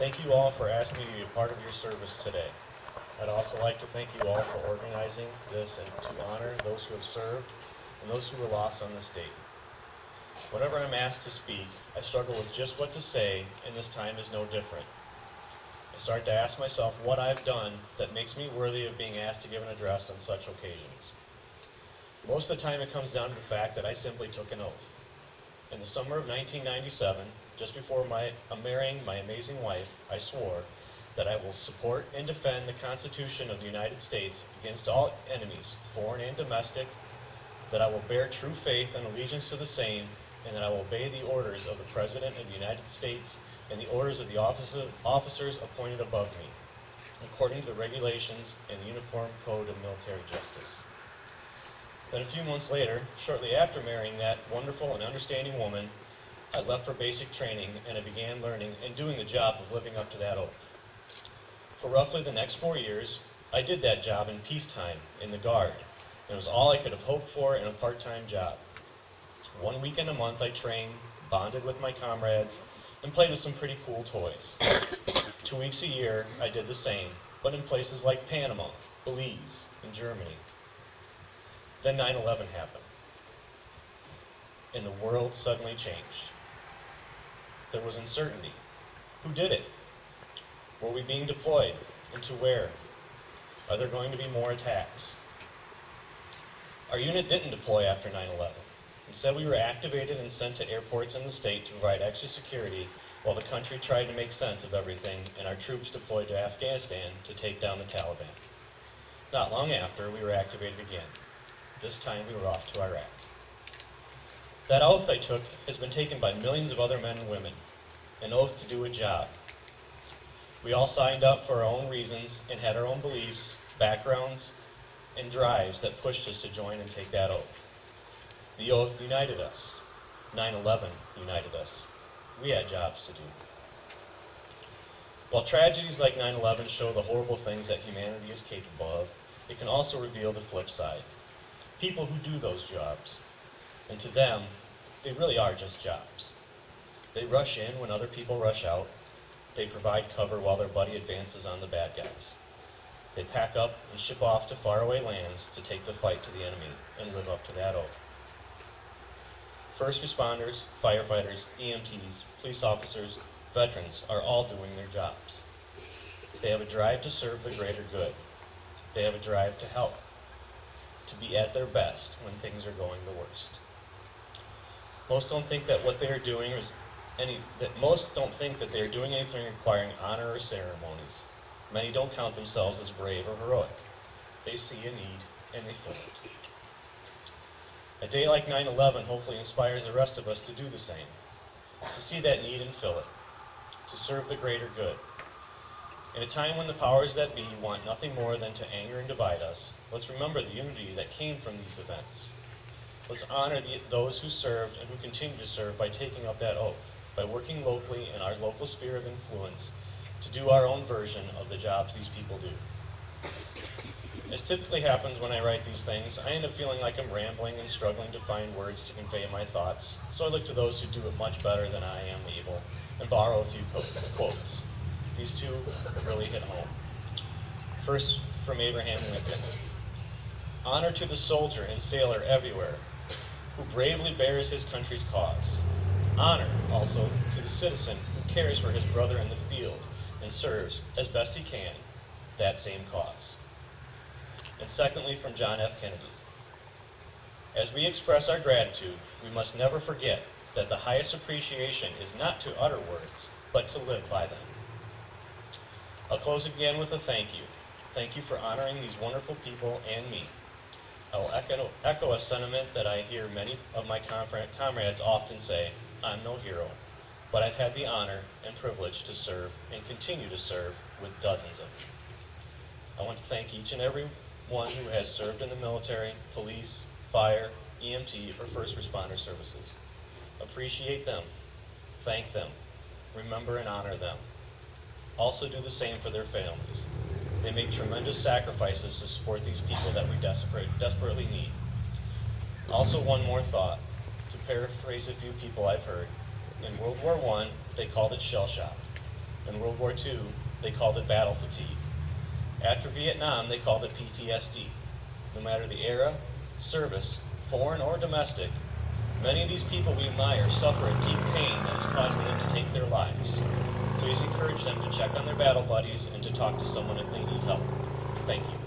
Thank you all for asking me to be a part of your service today. I'd also like to thank you all for organizing this and to honor those who have served and those who were lost on this date. Whenever I'm asked to speak, I struggle with just what to say, and this time is no different. I start to ask myself what I've done that makes me worthy of being asked to give an address on such occasions. Most of the time it comes down to the fact that I simply took an oath. In the summer of 1997, just before marrying my amazing wife, I swore that I will support and defend the Constitution of the United States against all enemies, foreign and domestic, that I will bear true faith and allegiance to the same, and that I will obey the orders of the President of the United States and the orders of the officers appointed above me, according to the regulations and the Uniform Code of Military Justice. Then a few months later, shortly after marrying that wonderful and understanding woman, I left for basic training and I began learning and doing the job of living up to that oath. For roughly the next 4 years, I did that job in peacetime, in the Guard, and it was all I could have hoped for in a part-time job. 1 weekend a month I trained, bonded with my comrades, and played with some pretty cool toys. 2 weeks a year I did the same, but in places like Panama, Belize, and Germany. Then 9/11 happened, and the world suddenly changed. There was uncertainty. Who did it? Were we being deployed? And to where? Are there going to be more attacks? Our unit didn't deploy after 9/11. Instead, we were activated and sent to airports in the state to provide extra security while the country tried to make sense of everything, and our troops deployed to Afghanistan to take down the Taliban. Not long after, we were activated again. This time, we were off to Iraq. That oath I took has been taken by millions of other men and women, an oath to do a job. We all signed up for our own reasons and had our own beliefs, backgrounds, and drives that pushed us to join and take that oath. The oath united us. 9/11 united us. We had jobs to do. While tragedies like 9/11 show the horrible things that humanity is capable of, it can also reveal the flip side. People who do those jobs. And to them, they really are just jobs. They rush in when other people rush out. They provide cover while their buddy advances on the bad guys. They pack up and ship off to faraway lands to take the fight to the enemy and live up to that oath. First responders, firefighters, EMTs, police officers, veterans are all doing their jobs. They have a drive to serve the greater good. They have a drive to help, to be at their best when things are going the worst. Most don't think that what they are doing is anything requiring honor or ceremonies. Many don't count themselves as brave or heroic. They see a need and they fill it. A day like 9/11 hopefully inspires the rest of us to do the same, to see that need and fill it, to serve the greater good. In a time when the powers that be want nothing more than to anger and divide us, let's remember the unity that came from these events. Let's honor those who served and who continue to serve by taking up that oath, by working locally in our local sphere of influence to do our own version of the jobs these people do. As typically happens when I write these things, I end up feeling like I'm rambling and struggling to find words to convey my thoughts, so I look to those who do it much better than I am able and borrow a few quotes. These two really hit home. First, from Abraham Lincoln. Honor to the soldier and sailor everywhere who bravely bears his country's cause. Honor also to the citizen who cares for his brother in the field and serves, as best he can, that same cause. And secondly, from John F. Kennedy. As we express our gratitude, we must never forget that the highest appreciation is not to utter words, but to live by them. I'll close again with a thank you. Thank you for honoring these wonderful people and me. I will echo a sentiment that I hear many of my comrades often say, I'm no hero, but I've had the honor and privilege to serve and continue to serve with dozens of you. I want to thank each and every one who has served in the military, police, fire, EMT, or first responder services. Appreciate them, thank them, remember and honor them. Also do the same for their families. They make tremendous sacrifices to support these people that we desperately need. Also, one more thought, to paraphrase a few people I've heard. In World War I, they called it shell shock. In World War II, they called it battle fatigue. After Vietnam, they called it PTSD. No matter the era, service, foreign or domestic, many of these people we admire suffer a deep pain that is causing them to take their lives. Please encourage them to check on their battle buddies and to talk to someone if they need help. Thank you.